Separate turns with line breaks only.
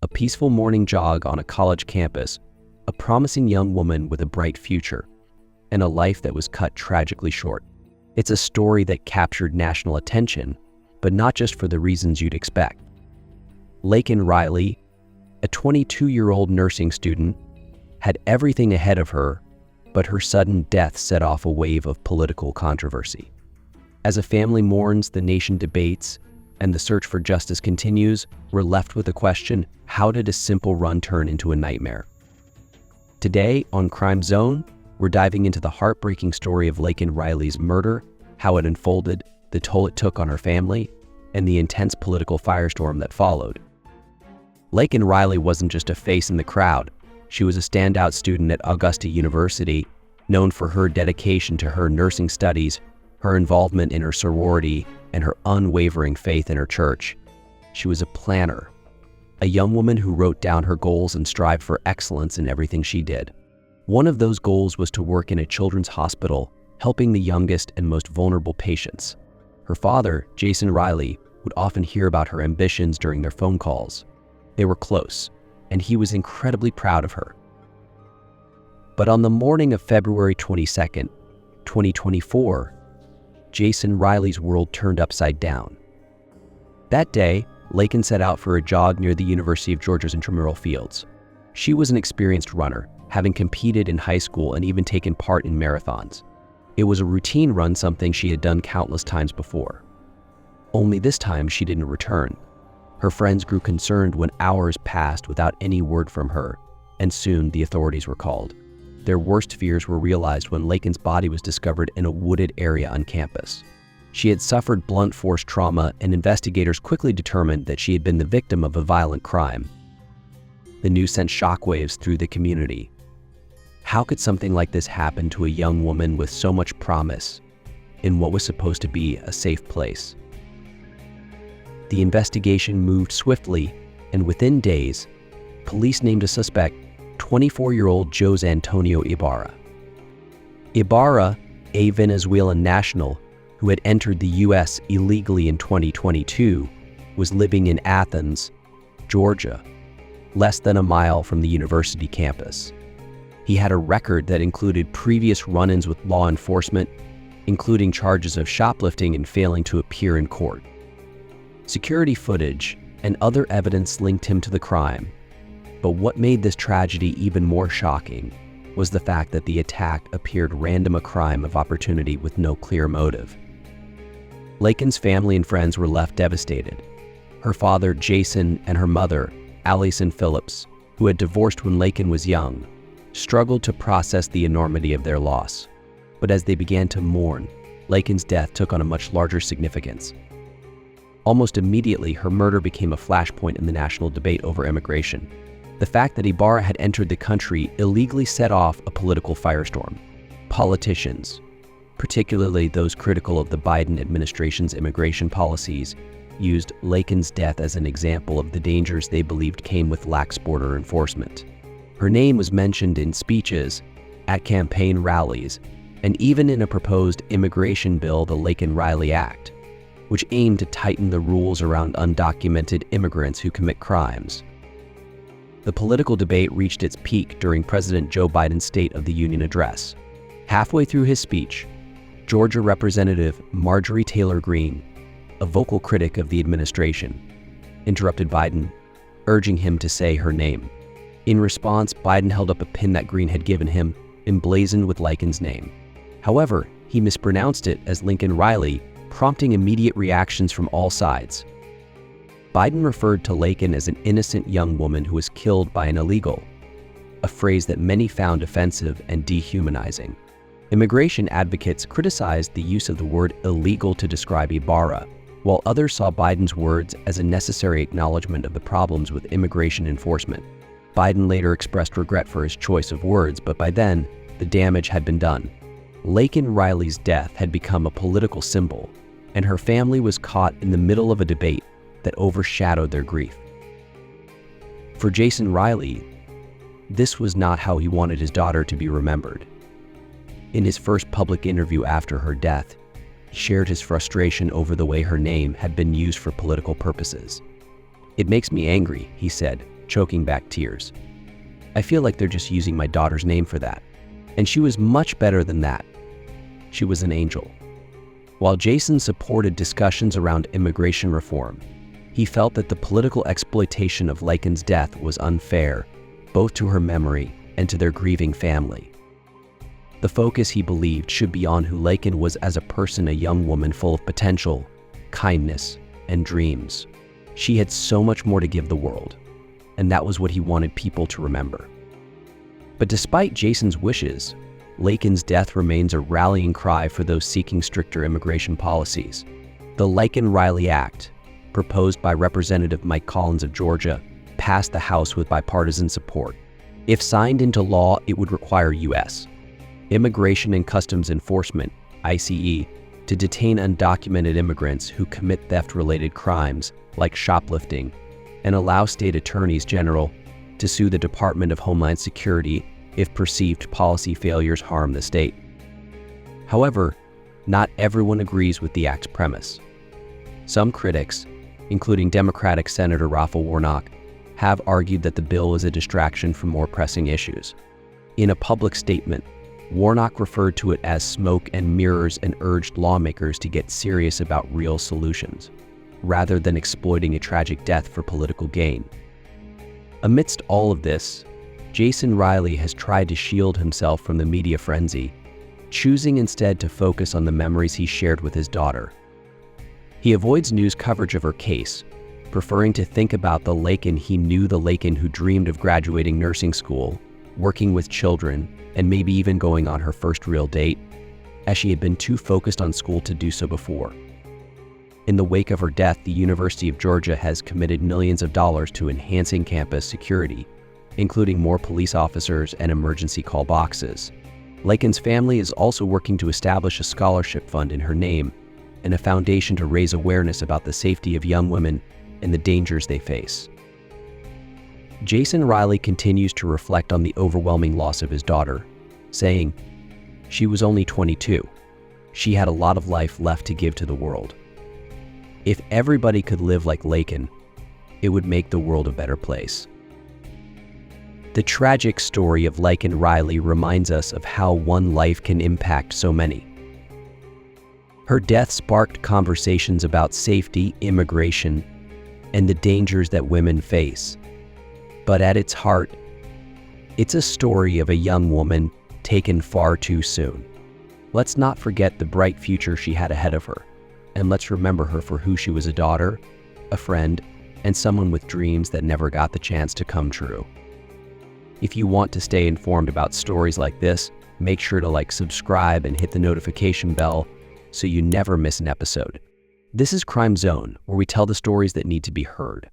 A peaceful morning jog on a college campus, a promising young woman with a bright future, and a life that was cut tragically short. It's a story that captured national attention, but not just for the reasons you'd expect. Laken Riley, a 22-year-old nursing student, had everything ahead of her, but her sudden death set off a wave of political controversy. As a family mourns, the nation debates, and the search for justice continues, we're left with the question, how did a simple run turn into a nightmare? Today on Crime Zone, we're diving into the heartbreaking story of Laken Riley's murder, how it unfolded, the toll it took on her family, and the intense political firestorm that followed. Laken Riley wasn't just a face in the crowd. She was a standout student at Augusta University, known for her dedication to her nursing studies, her involvement in her sorority, and her unwavering faith in her church. She was a planner, a young woman who wrote down her goals and strived for excellence in everything she did. One of those goals was to work in a children's hospital, helping the youngest and most vulnerable patients. Her father, Jason Riley, would often hear about her ambitions during their phone calls. They were close, and he was incredibly proud of her. But on the morning of February 22nd, 2024, Jason Riley's world turned upside down. That day, Laken set out for a jog near the University of Georgia's intramural fields. She was an experienced runner, having competed in high school and even taken part in marathons. It was a routine run, something she had done countless times before. Only this time she didn't return. Her friends grew concerned when hours passed without any word from her, and soon the authorities were called. Their worst fears were realized when Laken's body was discovered in a wooded area on campus. She had suffered blunt force trauma, and investigators quickly determined that she had been the victim of a violent crime. The news sent shockwaves through the community. How could something like this happen to a young woman with so much promise in what was supposed to be a safe place? The investigation moved swiftly, and within days, police named a suspect, 24-year-old Jose Antonio Ibarra. Ibarra, a Venezuelan national who had entered the U.S. illegally in 2022, was living in Athens, Georgia, less than a mile from the university campus. He had a record that included previous run-ins with law enforcement, including charges of shoplifting and failing to appear in court. Security footage and other evidence linked him to the crime. But what made this tragedy even more shocking was the fact that the attack appeared random, a crime of opportunity with no clear motive. Laken's family and friends were left devastated. Her father, Jason, and her mother, Allison Phillips, who had divorced when Laken was young, struggled to process the enormity of their loss. But as they began to mourn, Laken's death took on a much larger significance. Almost immediately, her murder became a flashpoint in the national debate over immigration. The fact that Ibarra had entered the country illegally set off a political firestorm. Politicians, particularly those critical of the Biden administration's immigration policies, used Laken's death as an example of the dangers they believed came with lax border enforcement. Her name was mentioned in speeches, at campaign rallies, and even in a proposed immigration bill, the Laken Riley Act, which aimed to tighten the rules around undocumented immigrants who commit crimes. The political debate reached its peak during President Joe Biden's State of the Union address. Halfway through his speech, Georgia Representative Marjorie Taylor Greene, a vocal critic of the administration, interrupted Biden, urging him to say her name. In response, Biden held up a pin that Greene had given him, emblazoned with Laken's name. However, he mispronounced it as Laken Riley, prompting immediate reactions from all sides. Biden referred to Laken as an innocent young woman who was killed by an illegal, a phrase that many found offensive and dehumanizing. Immigration advocates criticized the use of the word illegal to describe Ibarra, while others saw Biden's words as a necessary acknowledgement of the problems with immigration enforcement. Biden later expressed regret for his choice of words, but by then, the damage had been done. Laken Riley's death had become a political symbol, and her family was caught in the middle of a debate that overshadowed their grief. For Jason Riley, this was not how he wanted his daughter to be remembered. In his first public interview after her death, he shared his frustration over the way her name had been used for political purposes. "It makes me angry," he said, choking back tears. "I feel like they're just using my daughter's name for that. And she was much better than that. She was an angel." While Jason supported discussions around immigration reform, he felt that the political exploitation of Laken's death was unfair, both to her memory and to their grieving family. The focus, he believed, should be on who Laken was as a person, a young woman full of potential, kindness, and dreams. She had so much more to give the world, and that was what he wanted people to remember. But despite Jason's wishes, Laken's death remains a rallying cry for those seeking stricter immigration policies. The Laken-Riley Act, proposed by Representative Mike Collins of Georgia, passed the House with bipartisan support. If signed into law, it would require U.S. Immigration and Customs Enforcement, ICE, to detain undocumented immigrants who commit theft-related crimes like shoplifting, and allow state attorneys general to sue the Department of Homeland Security if perceived policy failures harm the state. However, not everyone agrees with the act's premise. Some critics, including Democratic Senator Raphael Warnock, have argued that the bill is a distraction from more pressing issues. In a public statement, Warnock referred to it as smoke and mirrors and urged lawmakers to get serious about real solutions, rather than exploiting a tragic death for political gain. Amidst all of this, Jason Riley has tried to shield himself from the media frenzy, choosing instead to focus on the memories he shared with his daughter. He avoids news coverage of her case, preferring to think about the Laken he knew, the Laken who dreamed of graduating nursing school, working with children, and maybe even going on her first real date, as she had been too focused on school to do so before. In the wake of her death, the University of Georgia has committed millions of dollars to enhancing campus security, including more police officers and emergency call boxes. Laken's family is also working to establish a scholarship fund in her name and a foundation to raise awareness about the safety of young women and the dangers they face. Jason Riley continues to reflect on the overwhelming loss of his daughter, saying, "She was only 22. She had a lot of life left to give to the world. If everybody could live like Laken, it would make the world a better place." The tragic story of Laken Riley reminds us of how one life can impact so many. Her death sparked conversations about safety, immigration, and the dangers that women face. But at its heart, it's a story of a young woman taken far too soon. Let's not forget the bright future she had ahead of her, and let's remember her for who she was: a daughter, a friend, and someone with dreams that never got the chance to come true. If you want to stay informed about stories like this, make sure to subscribe, and hit the notification bell so you never miss an episode. This is Crime Zone, where we tell the stories that need to be heard.